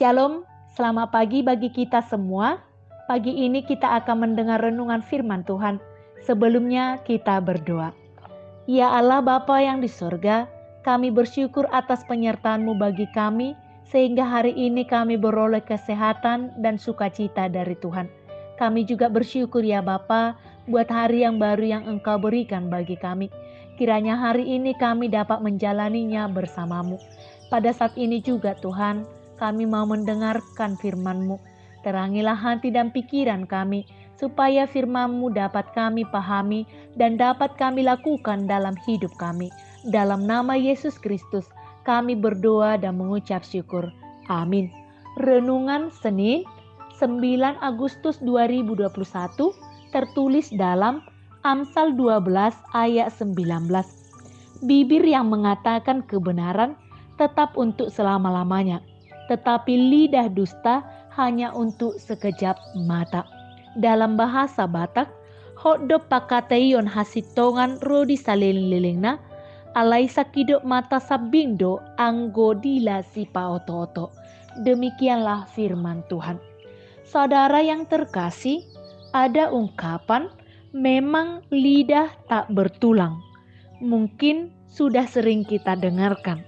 Shalom, selamat pagi bagi kita semua. Pagi ini kita akan mendengar renungan firman Tuhan. Sebelumnya kita berdoa. Ya Allah Bapa yang di sorga, kami bersyukur atas penyertaan-Mu bagi kami, sehingga hari ini kami beroleh kesehatan dan sukacita dari Tuhan. Kami juga bersyukur ya Bapa, buat hari yang baru yang Engkau berikan bagi kami. Kiranya hari ini kami dapat menjalaninya bersama-Mu. Pada saat ini juga Tuhan, kami mau mendengarkan firman-Mu. Terangilah hati dan pikiran kami, supaya firman-Mu dapat kami pahami dan dapat kami lakukan dalam hidup kami. Dalam nama Yesus Kristus, kami berdoa dan mengucap syukur. Amin. Renungan Senin, 9 Agustus 2021, tertulis dalam Amsal 12 ayat 19. Bibir yang mengatakan kebenaran tetap untuk selama-lamanya, tetapi lidah dusta hanya untuk sekejap mata. Dalam bahasa Batak, hodop pakateion hasitongan rodi salililingna, alai sakidop mata sabindo anggo dila sipa oto-oto. Demikianlah firman Tuhan. Saudara yang terkasih, ada ungkapan memang lidah tak bertulang. Mungkin sudah sering kita dengarkan.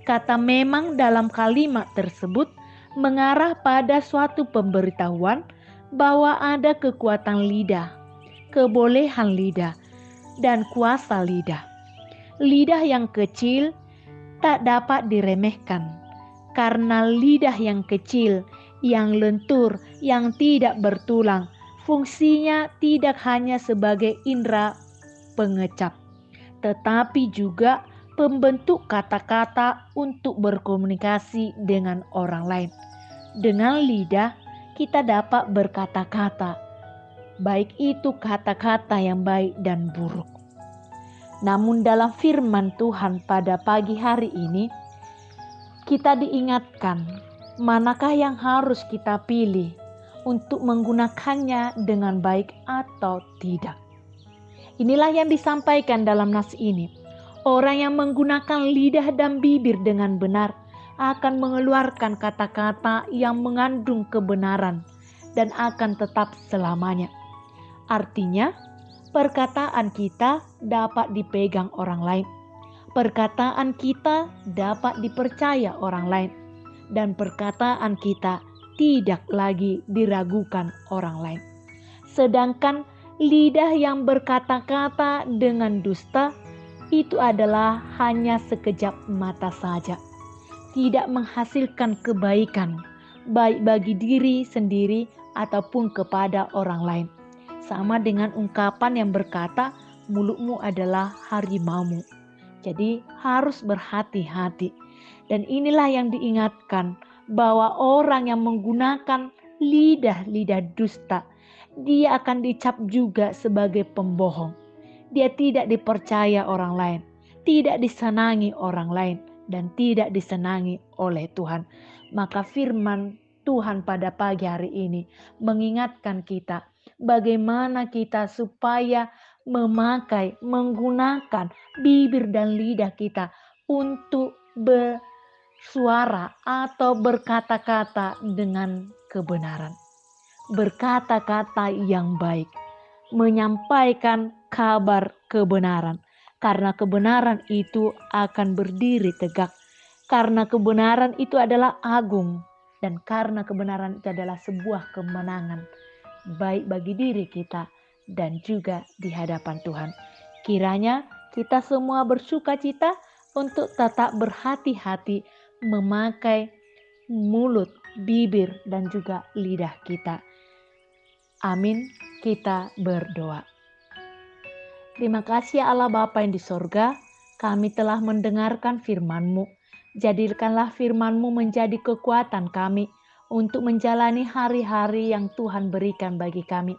Kata memang dalam kalimat tersebut mengarah pada suatu pemberitahuan bahwa ada kekuatan lidah, kebolehan lidah, dan kuasa lidah. Lidah yang kecil tak dapat diremehkan, karena lidah yang kecil, yang lentur, yang tidak bertulang, fungsinya tidak hanya sebagai indera pengecap, tetapi juga pembentuk kata-kata untuk berkomunikasi dengan orang lain. Dengan lidah, kita dapat berkata-kata, baik itu kata-kata yang baik dan buruk. Namun dalam firman Tuhan pada pagi hari ini, kita diingatkan manakah yang harus kita pilih untuk menggunakannya dengan baik atau tidak. Inilah yang disampaikan dalam nas ini. Orang yang menggunakan lidah dan bibir dengan benar akan mengeluarkan kata-kata yang mengandung kebenaran dan akan tetap selamanya. Artinya, perkataan kita dapat dipegang orang lain. Perkataan kita dapat dipercaya orang lain. Dan perkataan kita tidak lagi diragukan orang lain. Sedangkan lidah yang berkata-kata dengan dusta itu adalah hanya sekejap mata saja. Tidak menghasilkan kebaikan, baik bagi diri sendiri ataupun kepada orang lain. Sama dengan ungkapan yang berkata, mulutmu adalah harimaumu. Jadi harus berhati-hati. Dan inilah yang diingatkan, bahwa orang yang menggunakan lidah dusta, dia akan dicap juga sebagai pembohong. Dia tidak dipercaya orang lain, tidak disenangi orang lain, dan tidak disenangi oleh Tuhan. Maka firman Tuhan pada pagi hari ini mengingatkan kita bagaimana kita supaya menggunakan bibir dan lidah kita untuk bersuara atau berkata-kata dengan kebenaran. Berkata-kata yang baik, menyampaikan kabar kebenaran, karena kebenaran itu akan berdiri tegak, karena kebenaran itu adalah agung, dan karena kebenaran itu adalah sebuah kemenangan baik bagi diri kita dan juga di hadapan Tuhan. Kiranya kita semua bersukacita untuk tetap berhati-hati memakai mulut, bibir, dan juga lidah kita. Amin. Kita berdoa. Terima kasih Allah Bapa yang di sorga, kami telah mendengarkan firman-Mu. Jadikanlah firman-Mu menjadi kekuatan kami untuk menjalani hari-hari yang Tuhan berikan bagi kami.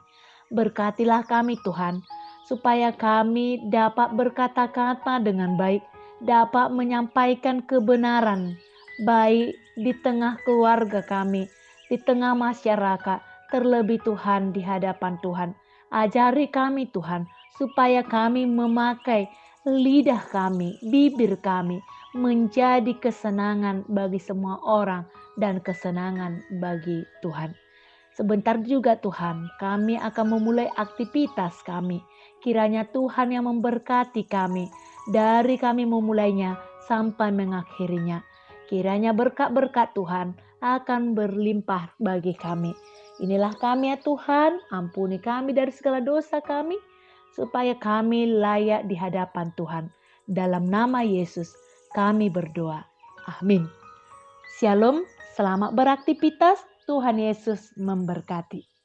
Berkatilah kami Tuhan, supaya kami dapat berkata-kata dengan baik, dapat menyampaikan kebenaran, baik di tengah keluarga kami, di tengah masyarakat, terlebih Tuhan di hadapan Tuhan. Ajari kami Tuhan, supaya kami memakai lidah kami, bibir kami, menjadi kesenangan bagi semua orang dan kesenangan bagi Tuhan. Sebentar juga Tuhan, kami akan memulai aktivitas kami. Kiranya Tuhan yang memberkati kami dari kami memulainya sampai mengakhirinya. Kiranya berkat-berkat Tuhan akan berlimpah bagi kami. Inilah kami ya Tuhan, ampuni kami dari segala dosa kami, supaya kami layak di hadapan Tuhan. Dalam nama Yesus kami berdoa. Amin. Shalom, selamat beraktivitas. Tuhan Yesus memberkati.